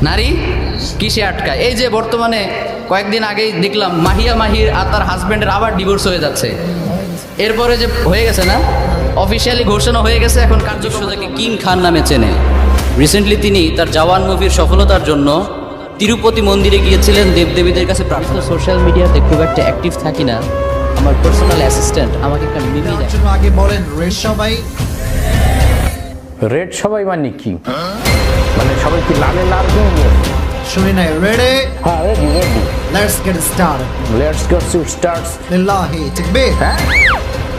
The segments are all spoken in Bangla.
নারী কিসে আটকায়? এই যে বর্তমানে কয়েকদিন আগেই দেখলাম মাহির আর তার হাজব্যান্ডের আবার ডিভোর্স হয়ে যাচ্ছে। এরপরে যে হয়ে গেছে না, অফিসিয়ালি ঘোষণা হয়ে গেছে, এখন কার্যকর্তাকে কিং খান নামে চেনে। রিসেন্টলি তিনি তার জওয়ান মুভির সফলতার জন্য তিরুপতি মন্দিরে গিয়েছিলেন দেবদেবীদের কাছে প্রার্থনা। সোশ্যাল মিডিয়াতে খুব একটা অ্যাক্টিভ থাকি না, আমার পার্সোনাল অ্যাসিস্ট্যান্ট আমাকে একটা মিমি দেয়। আগে বলেন রেড সবাই রেড সবাই মানে কি? মানে সবাই কি লালে লাল শুনি নাই? রেডি? হ্যাঁ ready ready. Let's get started. Let's get start. লিল্লাহি তাকবীর। হ্যাঁ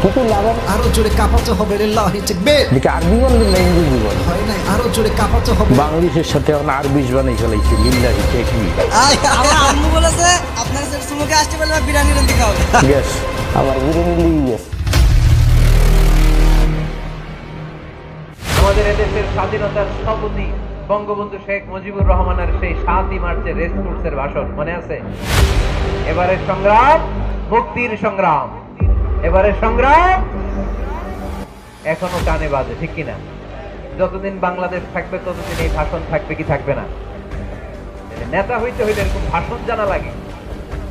কত লাগার আরো জোরে কাঁপাতে হবে। লিল্লাহি তাকবীর। দেখি আরবি বলবেন না ইংরেজি বলবেন? হয় নাই, আরো জোরে কাঁপাতে হবে। বাংলাদেশের সাথে এখন আরবি বানাই ফেলাইছে। লিল্লাহি তাকবীর। আমার আম্মু বলেছে আপনার সাথে সুমুকে আসতে পারলে বিরিয়ানি রান্না খাওয়াবে। গ্যাস আমার বিরিয়ানি লিয়ে গেছে। আমাদের এদেশের স্বাধীনতার স্থপতি বঙ্গবন্ধু শেখ মুজিবুর রহমানের সেই 7ই মার্চের রেসকোর্সের ভাষণ মনে আছে? এবারের সংগ্রাম মুক্তির সংগ্রাম, এবারের সংগ্রাম এখনো কানে বাজে, ঠিক কিনা? যতদিন বাংলাদেশ থাকবে ততদিন এই ভাষণ থাকবে কি থাকবে না? নেতা হইতে হইলে এরকম ভাষণ জানা লাগে।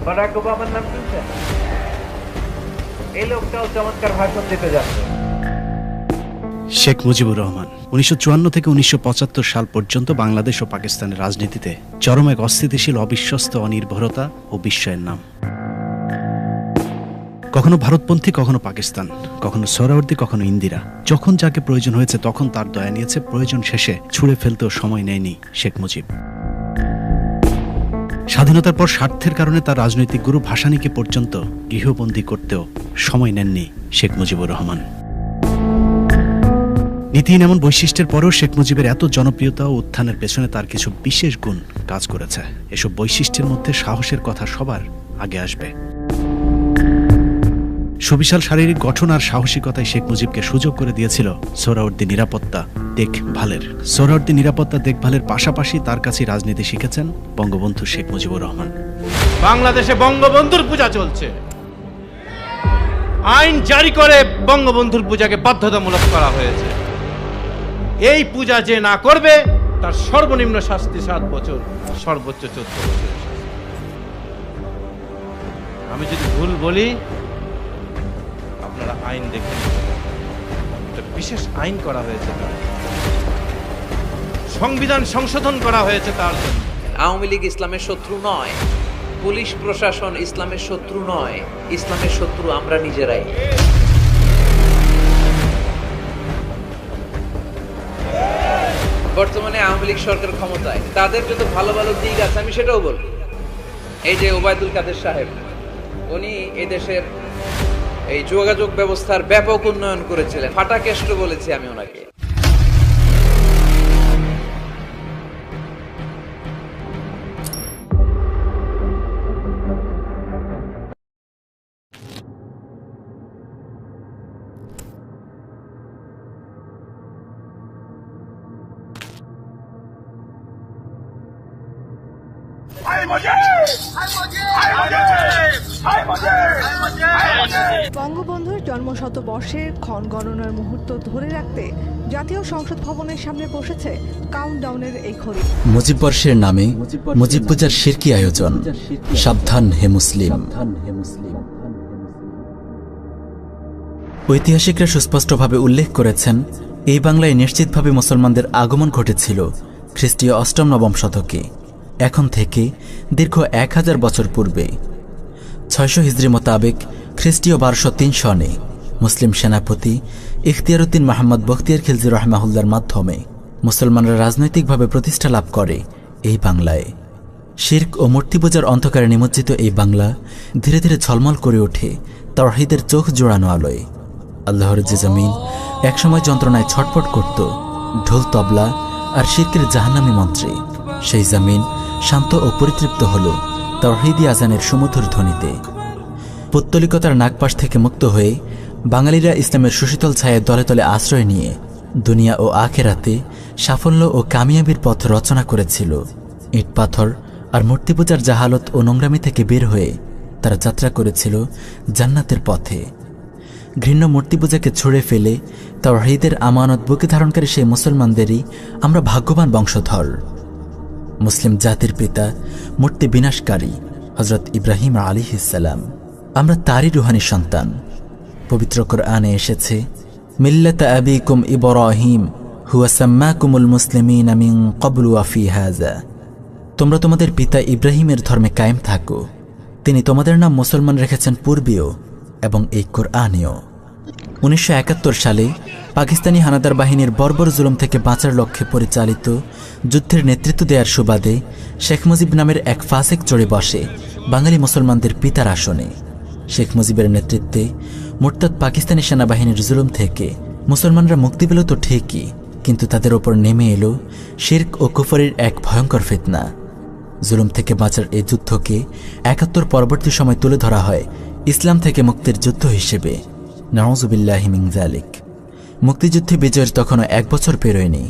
বারাক ওবামার নাম শুনছেন? এই লোকটাও চমৎকার ভাষণ দিতে যাচ্ছে। শেখ মুজিবুর রহমান 1954 থেকে 1975 সাল পর্যন্ত বাংলাদেশ ও পাকিস্তানের রাজনীতিতে চরম এক অস্থিতিশীল, অবিশ্বস্ত, অনির্ভরতা ও বিস্ময়ের নাম। কখনো ভারতপন্থী, কখনো পাকিস্তান, কখনো সোহরাওয়ার্দী, কখনো ইন্দিরা। যখন যাকে প্রয়োজন হয়েছে তখন তার দয়া নিয়েছে, প্রয়োজন শেষে ছুঁড়ে ফেলতেও সময় নেয়নি শেখ মুজিব। স্বাধীনতার পর স্বার্থের কারণে তার রাজনৈতিক গুরু ভাসানীকে পর্যন্ত গৃহবন্দী করতেও সময় নেননি শেখ মুজিবুর রহমান। নীতিহীন এমন বৈশিষ্ট্যের পরেও শেখ মুজিবের এত জনপ্রিয়তা ও উত্থানের পেছনে তার কিছু বিশেষ গুণ কাজ করেছে। এসব বৈশিষ্ট্যের মধ্যে সাহসের কথা সবার আগে আসবে। সুবিশাল শারীরিক গঠন আর সাহসিকতায় শেখ মুজিবকে সুযোগ করে দিয়েছিল সোহরাওয়ার্দী নিরাপত্তা দেখভালের। সোহরাওয়ার্দী নিরাপত্তা দেখভালের পাশাপাশি তার কাছে রাজনীতি শিখেছেন বঙ্গবন্ধু শেখ মুজিবুর রহমান। বাংলাদেশে বঙ্গবন্ধুর পূজা চলছে, আইন জারি করে বঙ্গবন্ধুর পূজাকে বাধ্যতামূলক করা হয়েছে। এই পূজা যে না করবে তার সর্বনিম্ন শাস্তি 7 বছর, সর্বোচ্চ 14 বছর। আমি যদি ভুল বলি আপনারা আইন দেখেন, একটা বিশেষ আইন করা হয়েছে, তার সংবিধান সংশোধন করা হয়েছে তার জন্য। আওয়ামী লীগ ইসলামের শত্রু নয়, পুলিশ প্রশাসন ইসলামের শত্রু নয়, ইসলামের শত্রু আমরা নিজেরাই। বর্তমানে আওয়ামী লীগ সরকার ক্ষমতায়, তাদের যত ভালো ভালো দিক আছে আমি সেটাও বলবো। এই যে ওবায়দুল কাদের সাহেব, উনি এই দেশের এই যোগাযোগ ব্যবস্থার ব্যাপক উন্নয়ন করেছিলেন, ফাটাকেষ্ট বলেছি আমি ওনাকে। বঙ্গবন্ধুর জন্মশতবর্ষের ক্ষণগণনার মুহূর্ত ধরে রাখতে জাতীয় সংসদ ভবনের সামনে বসেছে কাউন্টডাউনের এই ঘড়ি। মুজিব বর্ষের নামে মুজিব পূজার শিরকি আয়োজন, সাবধান হে মুসলিম। ঐতিহাসিকরা সুস্পষ্টভাবে উল্লেখ করেছেন, এই বাংলায় নিশ্চিতভাবে মুসলমানদের আগমন ঘটেছিল খ্রিস্টীয় 8ম-9ম শতকে, এখন থেকে দীর্ঘ 1000 বছর পূর্বে। 600 হিজরি মোতাবেক খ্রিস্টীয় 1203 সনে মুসলিম সেনাপতি ইখতিয়ারউদ্দিন মোহাম্মদ বখতিয়ার খিলজি রহমাহুল্লার মাধ্যমে মুসলমানরা রাজনৈতিকভাবে প্রতিষ্ঠা লাভ করে এই বাংলায়। শিরক ও মূর্তি পূজার অন্ধকারে নিমজ্জিত এই বাংলা ধীরে ধীরে ঝলমল করে ওঠে তাওহীদের চোখ জোড়ানো আলোয়। আল্লাহর যে জমিন একসময় যন্ত্রণায় ছটফট করত ঢোল, তবলা আর শিরকের জাহান্নামী মন্ত্রে, সেই জমিন শান্ত ও পরিতৃপ্ত হল তাওহীদি আজানের সুমধুর ধ্বনিতে। পৌত্তলিকতার নাগপাশ থেকে মুক্ত হয়ে বাঙালিরা ইসলামের সুশীতল ছায়ায় দলে দলে আশ্রয় নিয়ে দুনিয়া ও আখিরাতে সাফল্য ও কামিয়াবির পথ রচনা করেছিল। ইট পাথর আর মূর্তি পূজার জাহালত ও নোংরামি থেকে বের হয়ে তারা যাত্রা করেছিল জান্নাতের পথে। ঘৃণ্য মূর্তি পূজাকে ছুঁড়ে ফেলে তাওহীদের আমানত বুকে ধারণকারী সেই মুসলমানদেরই আমরা ভাগ্যবান বংশধর। মুসলিম জাতির পিতা মূর্তি বিনাশকারী হজরত ইব্রাহিম আলাইহিসসালাম। আমরা তারই রুহানি সন্তান। পবিত্র কোরআনে এসেছে, মিল্লাতা আবিকুম ইব্রাহিম হুয়া সাম্মাকুমুল মুসলিমিনা মিন ক্বাবলু ওয়া ফি হাযা। তোমরা তোমাদের পিতা ইব্রাহিমের ধর্মে কায়েম থাকো, তিনি তোমাদের নাম মুসলমান রেখেছেন পূর্বেও এবং এই কোরআনেও। 1971 সালে পাকিস্তানি হানাদার বাহিনীর বর্বর জুলুম থেকে বাঁচার লক্ষ্যে পরিচালিত যুদ্ধের নেতৃত্ব দেওয়ার সুবাদে শেখ মুজিব নামের এক ফাসেক চড়ে বসে বাঙালি মুসলমানদের পিতার আসনে। শেখ মুজিবের নেতৃত্বে মুরতাদ পাকিস্তানি সেনাবাহিনীর জুলুম থেকে মুসলমানরা মুক্তি পেল তো ঠিকই, কিন্তু তাদের ওপর নেমে এলো শিরক ও কুফরের এক ভয়ঙ্কর ফিতনা। জুলুম থেকে বাঁচার এই যুদ্ধকে 71 পরবর্তী সময় তুলে ধরা হয় ইসলাম থেকে মুক্তির যুদ্ধ হিসেবে। নাউজুবিল্লাহি মিন যালিক। মুক্তিযুদ্ধে বিজয়ের তখনও 1 বছর পেরোয়নি।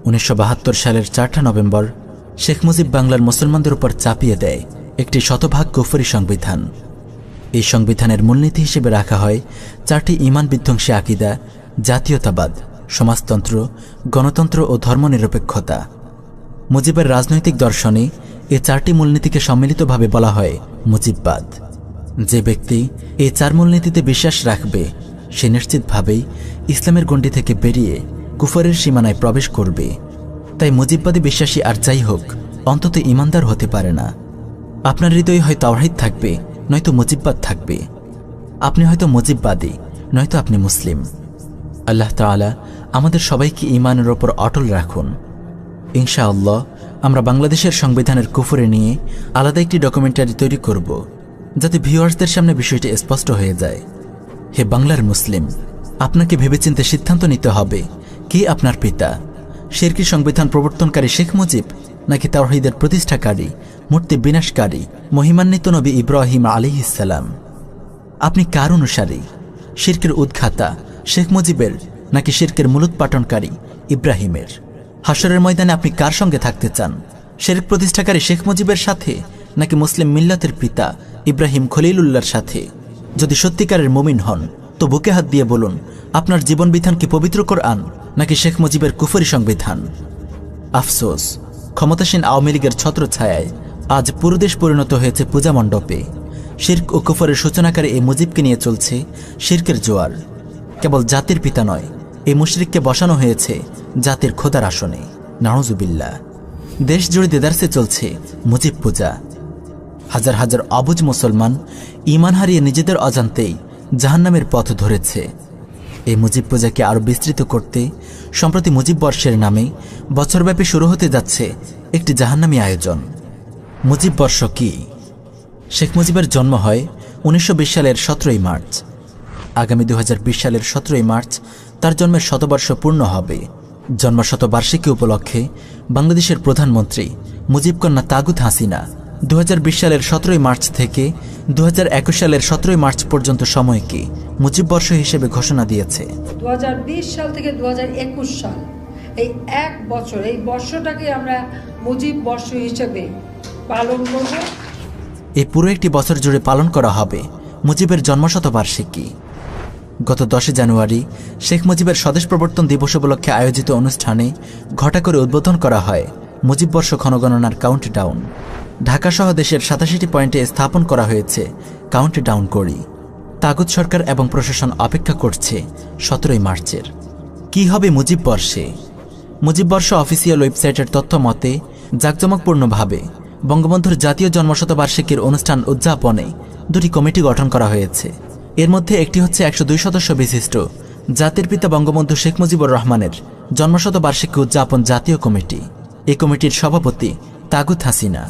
1972 সালের 4 নভেম্বর শেখ মুজিব বাংলার মুসলমানদের উপর চাপিয়ে দেয় একটি শতভাগ কুফরি সংবিধান। এই সংবিধানের মূলনীতি হিসেবে রাখা হয় 4টি ঈমান বিধ্বংসী আকীদা: জাতীয়তাবাদ, সমাজতন্ত্র, গণতন্ত্র ও ধর্মনিরপেক্ষতা। মুজিবের রাজনৈতিক দর্শনে এই 4টি মূলনীতিকে সম্মিলিতভাবে বলা হয় মুজিববাদ। যে ব্যক্তি এই 4 মূলনীতিতে বিশ্বাস রাখবে সে নিশ্চিতভাবেই ইসলামের গণ্ডি থেকে বেরিয়ে কুফরের সীমানায় প্রবেশ করবে। তাই মুজিববাদী বিশ্বাসী আর যাই হোক, অন্তত ঈমানদার হতে পারে না। আপনার হৃদয়ে হয় তাওহীদ থাকবে, নয়তো মুজিববাদ থাকবে। আপনি হয়তো মুজিববাদী, নয়তো আপনি মুসলিম। আল্লাহ তাআলা আমাদের সবাইকে ঈমানের ওপর অটল রাখুন। ইনশাআল্লাহ আমরা বাংলাদেশের সংবিধানের কুফরে নিয়ে আলাদা একটি ডকুমেন্টারি তৈরি করব, যাতে ভিউয়ার্সদের সামনে বিষয়টি স্পষ্ট হয়ে যায়। হে বাংলার মুসলিম, আপনাকে ভেবেচিন্তে সিদ্ধান্ত নিতে হবে কে আপনার পিতা, শিরকি সংবিধান প্রবর্তনকারী শেখ মুজিব, নাকি তাওহীদের প্রতিষ্ঠাকারী মূর্তি বিনাশকারী মহিমান্বিত নবী ইব্রাহিম আলাইহিসসালাম। আপনি কার অনুসারী, শিরকের উদ্ঘাতা শেখ মুজিবের, নাকি শিরকের মূলোৎপাটনকারী ইব্রাহিমের? হাশরের ময়দানে আপনি কার সঙ্গে থাকতে চান, শিরক প্রতিষ্ঠাকারী শেখ মুজিবের সাথে, নাকি মুসলিম মিল্লাতের পিতা ইব্রাহিম খলিলুল্লাহর সাথে? যদি সত্যিকারের মুমিন হন তো বুকে হাত দিয়ে বলুন, আপনার জীবন বিধান কি পবিত্র কোরআন নাকি শেখ মুজিবের কুফরি সংবিধান? আফসোস, ক্ষমতাসীন আওয়ামী লীগের ছত্রছায়ায় আজ পুরো দেশ পরিণত হয়েছে পূজা মণ্ডপে। শিরক ও কুফরের সূচনাকারী এই মুজিবকে নিয়ে চলছে শিরকের জোয়ার। কেবল জাতির পিতা নয়, এই মুশরিককে বসানো হয়েছে জাতির খোদার আসনে। নাউজুবিল্লাহ। দেশ জুড়ে দেদারসে চলছে মুজিব পূজা। হাজার হাজার অবুঝ মুসলমান ঈমান হারিয়ে নিজেদের অজান্তেই জাহান্নামের পথ ধরেছে। এই মুজিব পূজাকে আরও বিস্তৃত করতে সম্প্রতি মুজিব বর্ষের নামে বছরব্যাপী শুরু হতে যাচ্ছে একটি জাহান্নামী আয়োজন। মুজিব বর্ষ কি? শেখ মুজিবের জন্ম হয় 1920 সালের 17ই মার্চ। আগামী 2020 সালের 17ই মার্চ তার জন্মের শতবর্ষ পূর্ণ হবে। জন্মশতবার্ষিকী উপলক্ষে বাংলাদেশের প্রধানমন্ত্রী মুজিব কন্যা তাগুত হাসিনা 2020 সালের 17ই মার্চ থেকে 2021 সালের 17ই মার্চ পর্যন্ত সময়কে মুজিব বর্ষ হিসেবে ঘোষণা দিয়েছে। 2020 সাল থেকে 2021 সাল, এই 1 বছর, এই বর্ষটাকে আমরা মুজিব বর্ষ হিসেবে পালন করব। এই পুরো একটি বছর জুড়ে পালন করা হবে মুজিবের জন্মশতবার্ষিকী। গত 10 জানুয়ারি শেখ মুজিবের স্বদেশ প্রবর্তন দিবস উপলক্ষে আয়োজিত অনুষ্ঠানে ঘটা করে উদ্বোধন করা হয় মুজিব বর্ষ ক্ষণগণনার কাউন্টডাউন। ঢাকাসহ দেশের 87টি পয়েন্টে স্থাপন করা হয়েছে কাউন্টডাউন করি। তাগুত সরকার এবং প্রশাসন অপেক্ষা করছে 17ই মার্চের। কি হবে মুজিব বর্ষে? মুজিব বর্ষ অফিসিয়াল ওয়েবসাইটের তথ্য মতে জাঁকজমকপূর্ণভাবে বঙ্গবন্ধুর জাতীয় জন্মশতবার্ষিকীর অনুষ্ঠান উদযাপনে 2টি কমিটি গঠন করা হয়েছে। এর মধ্যে একটি হচ্ছে 102 সদস্য বিশিষ্ট জাতির পিতা বঙ্গবন্ধু শেখ মুজিবুর রহমানের জন্মশতবার্ষিকী উদযাপন জাতীয় কমিটি। এই কমিটির সভাপতি তাগুত হাসিনা।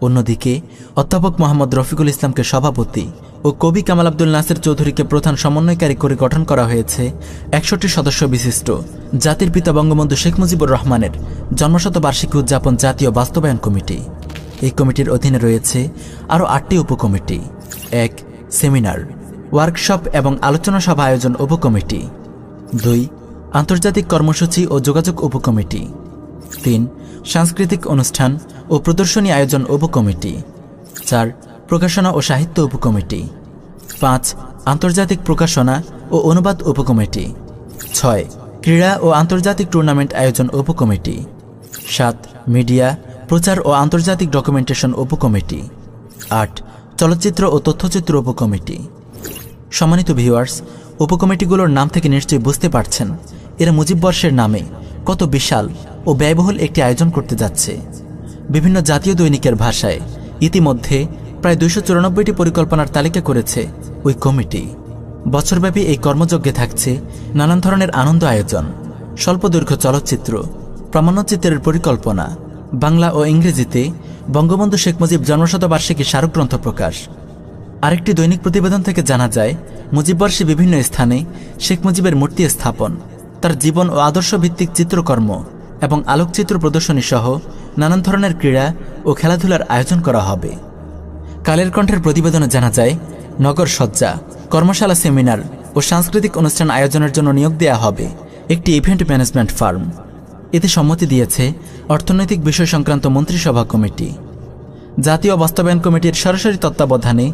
অন্যদিকে অধ্যাপক মোহাম্মদ রফিকুল ইসলামকে সভাপতি ও কবি কামাল আব্দুল নাসির চৌধুরীকে প্রধান সমন্বয়কারী করে গঠন করা হয়েছে 61 সদস্য বিশিষ্ট জাতির পিতা বঙ্গবন্ধু শেখ মুজিবুর রহমানের জন্মশতবার্ষিকী উদযাপন জাতীয় বাস্তবায়ন কমিটি। এই কমিটির অধীনে রয়েছে আরও 8টি উপকমিটি। 1. সেমিনার, ওয়ার্কশপ এবং আলোচনা সভা আয়োজন উপকমিটি। 2. আন্তর্জাতিক কর্মসূচি ও যোগাযোগ উপকমিটি। 3. সাংস্কৃতিক অনুষ্ঠান ও প্রদর্শনী আয়োজন উপকমিটি। 4. প্রকাশনা ও সাহিত্য উপকমিটি। 5. আন্তর্জাতিক প্রকাশনা ও অনুবাদ উপকমিটি। 6. ক্রীড়া ও আন্তর্জাতিক টুর্নামেন্ট আয়োজন উপকমিটি। 7. মিডিয়া, প্রচার ও আন্তর্জাতিক ডকুমেন্টেশন উপকমিটি। 8 চলচ্চিত্র ও তথ্যচিত্র উপকমিটি। সম্মানিত ভিউয়ার্স, উপকমিটিগুলোর নাম থেকে নিশ্চয়ই বুঝতে পারছেন এরা মুজিব বর্ষের নামে কত বিশাল ও ব্যয়বহুল একটি আয়োজন করতে যাচ্ছে। বিভিন্ন জাতীয় দৈনিকের ভাষায় ইতিমধ্যে প্রায় 294টি পরিকল্পনার তালিকা করেছে ওই কমিটি। বছরব্যাপী এই কর্মযজ্ঞে থাকছে নানান ধরনের আনন্দ আয়োজন, স্বল্পদৈর্ঘ্য চলচ্চিত্র, প্রামাণ্যচিত্রের পরিকল্পনা, বাংলা ও ইংরেজিতে বঙ্গবন্ধু শেখ মুজিব জন্মশতবার্ষিকী স্মারকগ্রন্থ প্রকাশ। আরেকটি দৈনিক প্রতিবেদন থেকে জানা যায় মুজিববর্ষে বিভিন্ন স্থানে শেখ মুজিবের মূর্তি স্থাপন, তার জীবন ও আদর্শ ভিত্তিক চিত্রকর্ম এবং আলোকচিত্র প্রদর্শনী সহ নানান ধরনের ক্রীড়া ও খেলাধুলার আয়োজন করা হবে। কালের কণ্ঠের প্রতিবেদনে জানা যায় নগর সজ্জা, কর্মশালা, সেমিনার ও সাংস্কৃতিক অনুষ্ঠান আয়োজনের জন্য নিয়োগ দেওয়া হবে একটি ইভেন্ট ম্যানেজমেন্ট ফার্ম। এতে সম্মতি দিয়েছে অর্থনৈতিক বিষয় সংক্রান্ত মন্ত্রিসভা কমিটি। জাতীয় বাস্তবায়ন কমিটির সরাসরি তত্ত্বাবধানে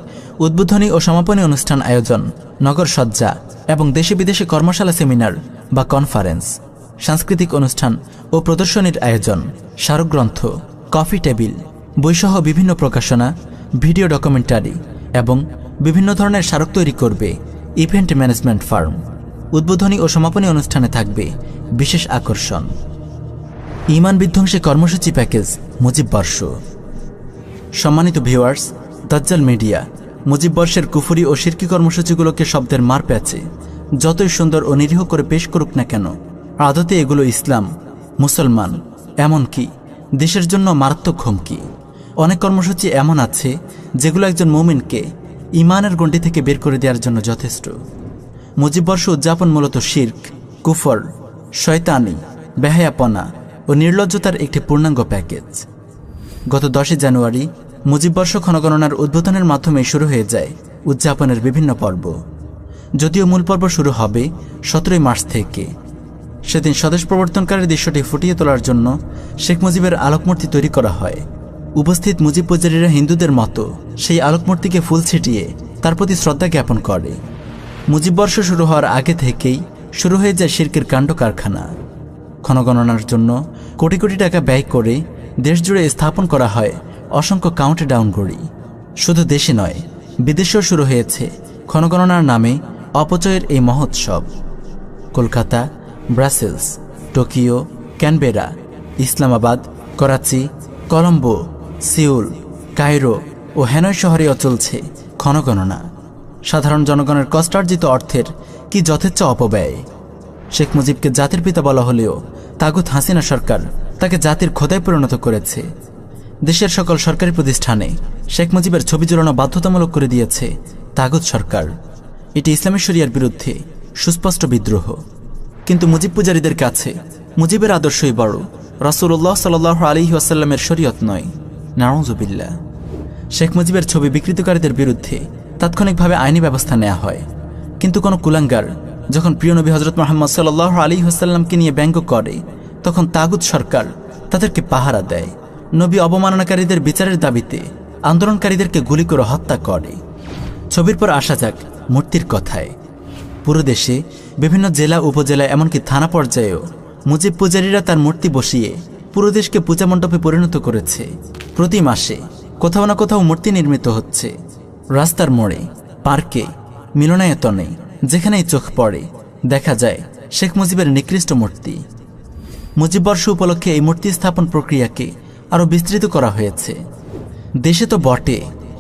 উদ্বোধনী ও সমাপনী অনুষ্ঠান আয়োজন, নগর সজ্জা এবং দেশে বিদেশে কর্মশালা, সেমিনার বা কনফারেন্স, সাংস্কৃতিক অনুষ্ঠান ও প্রদর্শনীর আয়োজন, স্মারকগ্রন্থ, কফি টেবিল, বইসহ বিভিন্ন প্রকাশনা, ভিডিও ডকুমেন্টারি এবং বিভিন্ন ধরনের স্মারক তৈরি করবে ইভেন্ট ম্যানেজমেন্ট ফার্ম। উদ্বোধনী ও সমাপনী অনুষ্ঠানে থাকবে বিশেষ আকর্ষণ। ঈমান বিধ্বংসী কর্মসূচি প্যাকেজ মুজিব বর্ষ। সম্মানিত ভিউয়ার্স, দাজ্জাল মিডিয়া মুজিব বর্ষের কুফরি ও শিরকি কর্মসূচিগুলোকে শব্দের মার প্যাচে যতই সুন্দর ও নিরীহ করে পেশ করুক না কেন, আদতে এগুলো ইসলাম, মুসলমান, এমনকি দেশের জন্য মারাত্মক হুমকি। অনেক কর্মসূচি এমন আছে যেগুলো একজন মুমিনকে ঈমানের গণ্ডি থেকে বের করে দেওয়ার জন্য যথেষ্ট। মুজিববর্ষ উদযাপন মূলত শিরক, কুফর, শয়তানি, বেহায়াপনা ও নির্লজ্জতার একটি পূর্ণাঙ্গ প্যাকেজ। গত 10 জানুয়ারি মুজিববর্ষ ক্ষণগণনার উদ্বোধনের মাধ্যমে শুরু হয়ে যায় উদযাপনের বিভিন্ন পর্ব। যদিও মূল পর্ব শুরু হবে 17 মার্চ থেকে। সেদিন স্বদেশ প্রবর্তনকারীর দৃশ্যটি ফুটিয়ে তোলার জন্য শেখ মুজিবের আলোকমূর্তি তৈরি করা হয়। উপস্থিত মুজিব পূজারীরা হিন্দুদের মতো সেই আলোকমূর্তিকে ফুল ছিটিয়ে তার প্রতি শ্রদ্ধা জ্ঞাপন করে। মুজিববর্ষ শুরু হওয়ার আগে থেকেই শুরু হয়ে যায় শিরকের কাণ্ড কারখানা। ক্ষণগণনার জন্য কোটি কোটি টাকা ব্যয় করে দেশজুড়ে স্থাপন করা হয় অসংখ্য কাউন্টডাউন ঘড়ি। শুধু দেশে নয়, বিদেশেও শুরু হয়েছে ক্ষণগণনার নামে অপচয়ের এই মহোৎসব। Kolkata, Brussels, Tokyo, Canberra, Islamabad, Karachi, Colombo, Seoul, Cairo ও হ্যানয় শহরেও চলছে ক্ষণগণনা। সাধারণ জনগণের কষ্টার্জিত অর্থের কি যথেচ্ছ অপব্যয়। শেখ মুজিবকে জাতির পিতা বলা হলেও তাগুত হাসিনা সরকার তাকে জাতির খোদায় পরিণত করেছে। দেশের সকল সরকারি প্রতিষ্ঠানে শেখ মুজিবের ছবি ঝুলানো বাধ্যতামূলক করে দিয়েছে তাগুত সরকার। এটি ইসলামী শরিয়ার বিরুদ্ধে সুস্পষ্ট বিদ্রোহ। কিন্তু মুজিব পূজারীদের কাছে মুজিবের আদর্শই বড়, রাসূলুল্লাহ সাল্লাল্লাহু আলাইহি ওয়াসাল্লামের শরীয়ত নয়। নাউযুবিল্লাহ। শেখ মুজিবের ছবি বিকৃতকারীদের বিরুদ্ধে তাৎক্ষণিকভাবে আইনি ব্যবস্থা নেওয়া হয়। কিন্তু কোনো কুলাঙ্গার যখন প্রিয় নবী হযরত মুহাম্মদ সাল্লাল্লাহু আলাইহি ওয়াসাল্লামকে নিয়ে ব্যঙ্গ করে, তখন তাগুত সরকার তাদেরকে পাহারা দেয়। নবী অবমাননাকারীদের বিচারের দাবিতে আন্দোলনকারীদেরকে গুলি করে হত্যা করে। ছবির পর আসা যাক মূর্তির কথায়। পুরো দেশে বিভিন্ন জেলা, উপজেলা, এমনকি থানা পর্যায়েও মুজিব পূজারীরা তার মূর্তি বসিয়ে পুরো দেশকে পূজা মণ্ডপে পরিণত করেছে। প্রতি মাসে কোথাও না কোথাও মূর্তি নির্মিত হচ্ছে। রাস্তার মোড়ে, পার্কে, মিলনায়তনে, যেখানেই চোখ পড়ে দেখা যায় শেখ মুজিবের নিকৃষ্ট মূর্তি। মুজিববর্ষ উপলক্ষে এই মূর্তি স্থাপন প্রক্রিয়াকে আরও বিস্তৃত করা হয়েছে। দেশে তো বটে,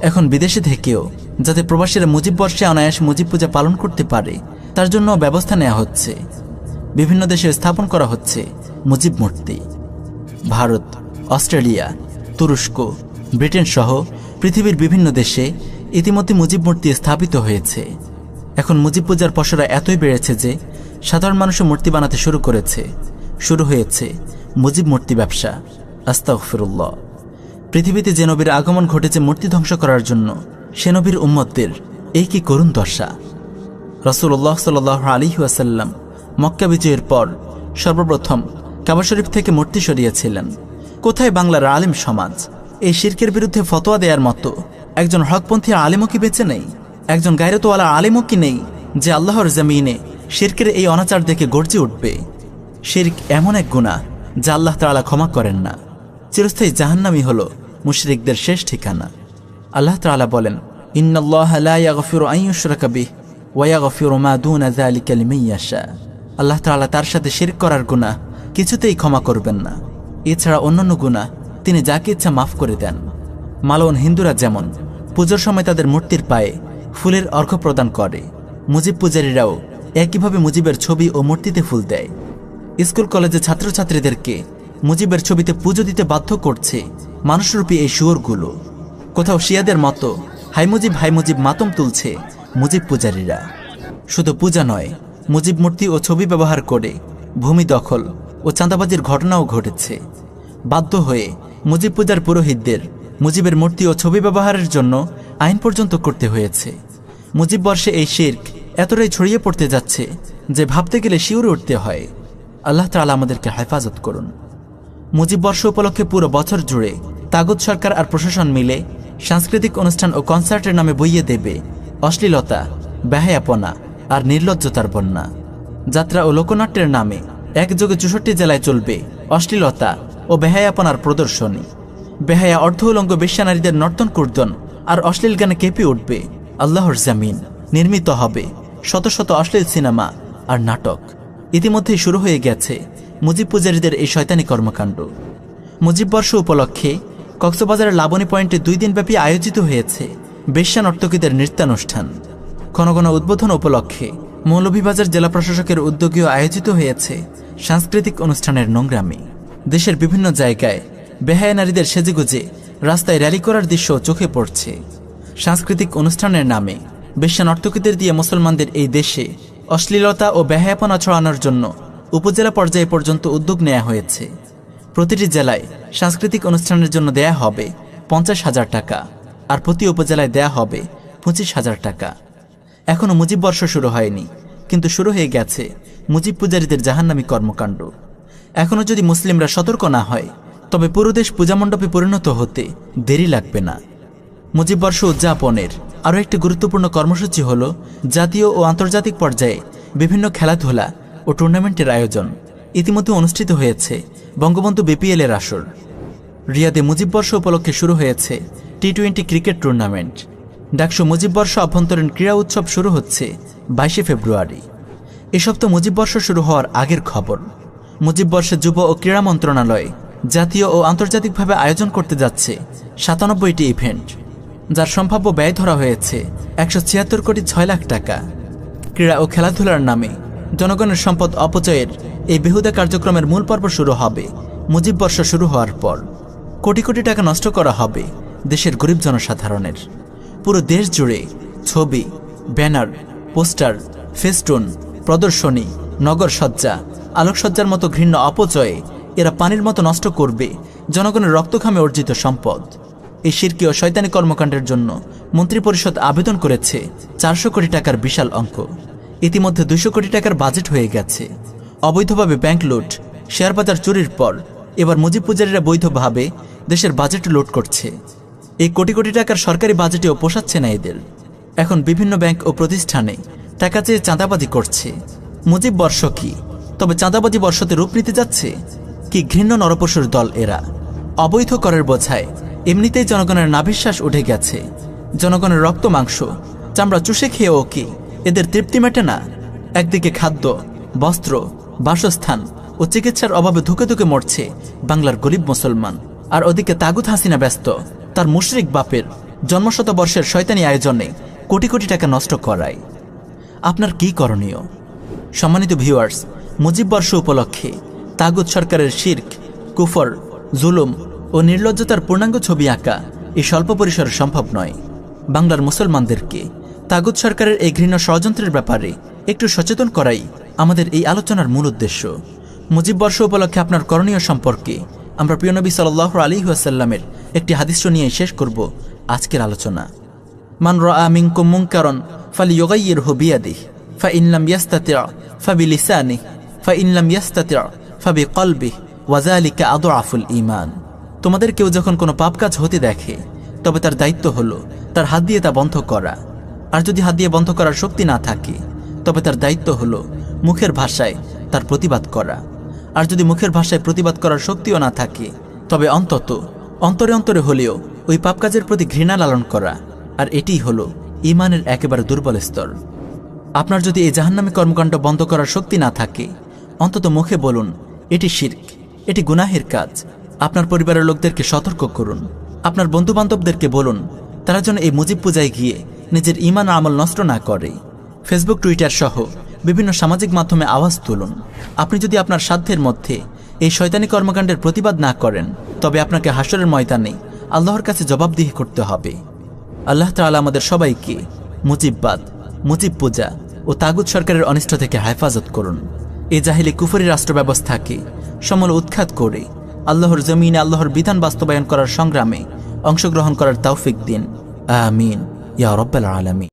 এখন বিদেশে থেকেও যাতে প্রবাসীরা মুজিববর্ষে অনায়াসে মুজিব পূজা পালন করতে পারে তার জন্য ব্যবস্থা নেওয়া হচ্ছে। বিভিন্ন দেশে স্থাপন করা হচ্ছে মুজিব মূর্তি। ভারত, অস্ট্রেলিয়া, তুরস্ক, ব্রিটেন সহ পৃথিবীর বিভিন্ন দেশে ইতিমধ্যে মুজিব মূর্তি স্থাপিত হয়েছে। এখন মুজিব পূজার পসরা এতই বেড়েছে যে সাধারণ মানুষও মূর্তি বানাতে শুরু করেছে। শুরু হয়েছে মুজিব মূর্তি ব্যবসা। আস্তাগফিরুল্লাহ। পৃথিবীতে যে নবীর আগমন ঘটেছে মূর্তি ধ্বংস করার জন্য, সে নবীর উম্মতদের এই কি করুণ দশা। রাসূলুল্লাহ সাল্লাল্লাহু আলাইহি ওয়াসাল্লাম মক্কা বিজয়ের পর সর্বপ্রথম কাবা শরীফ থেকে মূর্তি সরিয়েছিলেন। কোথায় বাংলার আলেম সমাজ? এই শিরকের বিরুদ্ধে ফতোয়া দেওয়ার মতো একজন হকপন্থী আলেমও কি বেঁচে নেই? একজন গায়রতওয়ালা আলেমও কি নেই যে আল্লাহর জমিনে শিরকের এই অনাচার দেখে গর্জে উঠবে? শিরক এমন এক গুনাহ যা আল্লাহ তাআলা ক্ষমা করেন না। চিরস্থায়ী জাহান্নামই হল মুশরিকদের শেষ ঠিকানা। আল্লাহ তাআলা বলেন, ইন্নাল্লাহা লা ইয়াগফিরু আন ইউশরাকা বিহি ওয়া ইয়াগফিরু মা দুনা যালিকা লিমান ইয়াশা। আল্লাহ তাআলা তার সাথে শিরক করার গুনাহ কিছুতেই ক্ষমা করবেন না। এছাড়া অন্যান্য গুনাহ তিনি যাকে ইচ্ছা মাফ করে দেন। মালওয়ান হিন্দুরা যেমন পুজোর সময় তাদের মূর্তির পায়ে ফুলের অর্ঘ্য প্রদান করে, মুজিব পূজারীরাও একইভাবে মুজিবের ছবি ও মূর্তিতে ফুল দেয়। স্কুল কলেজে ছাত্রছাত্রীদেরকে মুজিবের ছবিতে পুজো দিতে বাধ্য করছে মানুষরূপী এই শুয়োরগুলো। কোথাও শিয়াদের মতো হাই মুজিব মাতম তুলছে মুজিব পূজারীরা। শুধু পূজা নয়, মুজিব মূর্তি ও ছবি ব্যবহার করে ভূমি দখল ও চাঁদাবাজির ঘটনাও ঘটেছে। বাধ্য হয়ে মুজিব পূজার পুরোহিতদের মুজিবের মূর্তি ও ছবি ব্যবহারের জন্য আইন পর্যন্ত করতে হয়েছে। মুজিব বর্ষে এই শিরক এতটাই ছড়িয়ে পড়তে যাচ্ছে যে ভাবতে গেলে শিউরে উঠতে হয়। আল্লাহ তাআলা আমাদেরকে হেফাজত করুন। মুজিব বর্ষ উপলক্ষে পুরো বছর জুড়ে তাগুত সরকার আর প্রশাসন মিলে সাংস্কৃতিক অনুষ্ঠান ও কনসার্টের নামে বইয়ে দেবে অশ্লীলতা, বেহায়াপনা আর নির্লজ্জতার বন্যা। যাত্রা ও লোকনাট্যের নামে একযোগে 64 জেলায় চলবে অশ্লীলতা ও বেহায়াপনার প্রদর্শনী। বেহায়া অর্ধ উলঙ্গ বেশ্যানারীদের নর্তন কুর্দন আর অশ্লীল গানে কেঁপে উঠবে আল্লাহর জামিন। নির্মিত হবে শত শত অশ্লীল সিনেমা আর নাটক। ইতিমধ্যেই শুরু হয়ে গেছে মুজিব পূজারীদের এই শয়তানি কর্মকাণ্ড। মুজিব বর্ষ উপলক্ষে কক্সবাজারের লাবণী পয়েন্টে 2 দিনব্যাপী আয়োজিত হয়েছে বেশ্যা নর্তকীদের নৃত্যানুষ্ঠান। ঘন ঘন উদ্বোধন উপলক্ষে মৌলভীবাজার জেলা প্রশাসকের উদ্যোগেও আয়োজিত হয়েছে সাংস্কৃতিক অনুষ্ঠানের নোংরামি। দেশের বিভিন্ন জায়গায় বেহায়া নারীদের সেজেগুজে রাস্তায় র্যালি করার দৃশ্য চোখে পড়ছে। সাংস্কৃতিক অনুষ্ঠানের নামে বেশ্যা নর্তকীদের দিয়ে মুসলমানদের এই দেশে অশ্লীলতা ও বেহায়াপনা ছড়ানোর জন্য উপজেলা পর্যায়ে পর্যন্ত উদ্যোগ নেওয়া হয়েছে। প্রতিটি জেলায় সাংস্কৃতিক অনুষ্ঠানের জন্য দেয়া হবে 50,000 টাকা, আর প্রতি উপজেলায় দেয়া হবে 25,000 টাকা। এখনও মুজিব বর্ষ শুরু হয়নি, কিন্তু শুরু হয়ে গেছে মুজিব পূজারীদের জাহান্নামী কর্মকাণ্ড। এখনও যদি মুসলিমরা সতর্ক না হয়, তবে পুরো দেশ পূজামণ্ডপে পরিণত হতে দেরি লাগবে না। মুজিব বর্ষ উদযাপনের আরও একটি গুরুত্বপূর্ণ কর্মসূচি হল জাতীয় ও আন্তর্জাতিক পর্যায়ে বিভিন্ন খেলাধুলা ও টুর্নামেন্টের আয়োজন। ইতিমধ্যে অনুষ্ঠিত হয়েছে বঙ্গবন্ধু বিপিএল এর আসর। রিয়াদে মুজিব বর্ষ উপলক্ষে শুরু হয়েছে টি-20 ক্রিকেট টুর্নামেন্ট। ডাকসু মুজিব বর্ষ অভ্যন্তরীণ ক্রীড়া উৎসব শুরু হচ্ছে 22 ফেব্রুয়ারি। এসব তো মুজিব বর্ষ শুরু হওয়ার আগের খবর। মুজিব বর্ষে যুব ও ক্রীড়া মন্ত্রণালয় জাতীয় ও আন্তর্জাতিকভাবে আয়োজন করতে যাচ্ছে 97টি ইভেন্ট, যার সম্ভাব্য ব্যয় ধরা হয়েছে 176 কোটি 6 লাখ টাকা। ক্রীড়া ও খেলাধুলার নামে জনগণের সম্পদ অপচয়ের এই বেহুদা কার্যক্রমের মূল পর্ব শুরু হবে মুজিব বর্ষ শুরু হওয়ার পর। কোটি কোটি টাকা নষ্ট করা হবে দেশের গরিব জনসাধারণের। পুরো দেশ জুড়ে ছবি, ব্যানার, পোস্টার, ফেস্টুন, প্রদর্শনী, নগরসজ্জা, আলোকসজ্জার মতো ঘৃণ্য অপচয়ে এরা পানির মতো নষ্ট করবে জনগণের রক্তঘামে অর্জিত সম্পদ। এই শিরকি ও শয়তানি কর্মকাণ্ডের জন্য মন্ত্রিপরিষদ আবেদন করেছে 400 কোটি টাকার বিশাল অঙ্ক। ইতিমধ্যে 200 কোটি টাকার বাজেট হয়ে গেছে। অবৈধভাবে ব্যাংক লুট, শেয়ার বাজার চুরির পর এবার মুজিব পূজারীরা বৈধভাবে দেশের বাজেট লুট করছে। এই কোটি কোটি টাকার সরকারি বাজেটেও পোষাচ্ছে না এদের। এখন বিভিন্ন ব্যাংক ও প্রতিষ্ঠানে টাকা চেয়ে চাঁদাবাজি করছে। মুজিব বর্ষ কি তবে চাঁদাবাজি বর্ষতে রূপ নিতে যাচ্ছে? কি ঘৃণ্য নরপশুর দল এরা! অবৈধ করের বোঝায় এমনিতেই জনগণের নাভিশ্বাস উঠে গেছে। জনগণের রক্ত মাংস চামড়া চুষে খেয়েও কি এদের তৃপ্তি মেটে না? একদিকে খাদ্য, বস্ত্র, বাসস্থান ও চিকিৎসার অভাবে ধুকে ধুকে মরছে বাংলার গরিব মুসলমান, আর ওদিকে তাগুত হাসিনা ব্যস্ত তার মুশরিক বাপের জন্মশতবর্ষের শয়তানি আয়োজনে কোটি কোটি টাকা নষ্ট করায়। আপনার কি করণীয়? সম্মানিত ভিউয়ার্স, মুজিব বর্ষ উপলক্ষে তাগুত সরকারের শিরক, কুফর, জুলুম ও নির্লজ্জতার পূর্ণাঙ্গ ছবি আঁকা এই স্বল্প পরিসরে সম্ভব নয়। বাংলার মুসলমানদেরকে তাগুত সরকারের এই ঘৃণ্য ষড়যন্ত্রের ব্যাপারে একটু সচেতন করাই আমাদের এই আলোচনার মূল উদ্দেশ্য। মুজিব বর্ষ উপলক্ষে আপনার করণীয় সম্পর্কে আমরা প্রিয় নবী সাল্লাল্লাহু আলাইহি ওয়াসাল্লামের একটি হাদিস নিয়ে শেষ করব আজকের আলোচনা। মান রাআ মিনকুম মুনকারান ফালিয়ুগাইয়িরহু বিয়াদিহি ফাইন লাম ইয়াস্তাতি' ফাবিলিসানিহি ফাইন লাম ইয়াস্তাতি' ফাবিকলবিহি ওয়া যালিকা আদআফুল ঈমান। তোমাদের কেউ যখন কোনো পাপ কাজ হতে দেখে, তবে তার দায়িত্ব হলো তার হাত দিয়ে তা বন্ধ করা। আর যদি হাত দিয়ে বন্ধ করার শক্তি না থাকে, তবে তার দায়িত্ব হলো মুখের ভাষায় তার প্রতিবাদ করা। আর যদি মুখের ভাষায় প্রতিবাদ করার শক্তিও না থাকে, তবে অন্তত অন্তরে অন্তরে হলেও ওই পাপ কাজের প্রতি ঘৃণা লালন করা, আর এটিই হলো ঈমানের একেবারে দুর্বল স্তর। আপনার যদি এই জাহান্নামী কর্মকাণ্ড বন্ধ করার শক্তি না থাকে, অন্তত মুখে বলুন এটি শিরক, এটি গুনাহের কাজ। আপনার পরিবারের লোকদেরকে সতর্ক করুন। আপনার বন্ধুবান্ধবদেরকে বলুন তারা যেন এই মুজিব পূজায় গিয়ে নিজের ঈমান আমল নষ্ট না করে। ফেসবুক, টুইটার সহ বিভিন্ন সামাজিক মাধ্যমে আওয়াজ তুলুন। আপনি যদি আপনার সাধ্যের মধ্যে এই শয়তানি কর্মকাণ্ডের প্রতিবাদ না করেন, তবে আপনাকে হাসরের ময়দানে আল্লাহর কাছে জবাবদিহি করতে হবে। আল্লাহ তাআলা আমাদের সবাইকে মুজিববাদ, মুজিব পূজা ও তাগুত সরকারের অনিষ্ট থেকে হেফাজত করুন। এই জাহিলি কুফরি রাষ্ট্র ব্যবস্থাকে সমূলে উৎখাত করে আল্লাহর জমিনে আল্লাহর বিধান বাস্তবায়ন করার সংগ্রামে অংশগ্রহণ করার তৌফিক দিন। আমিন ইয়া রাব্বাল আলামিন।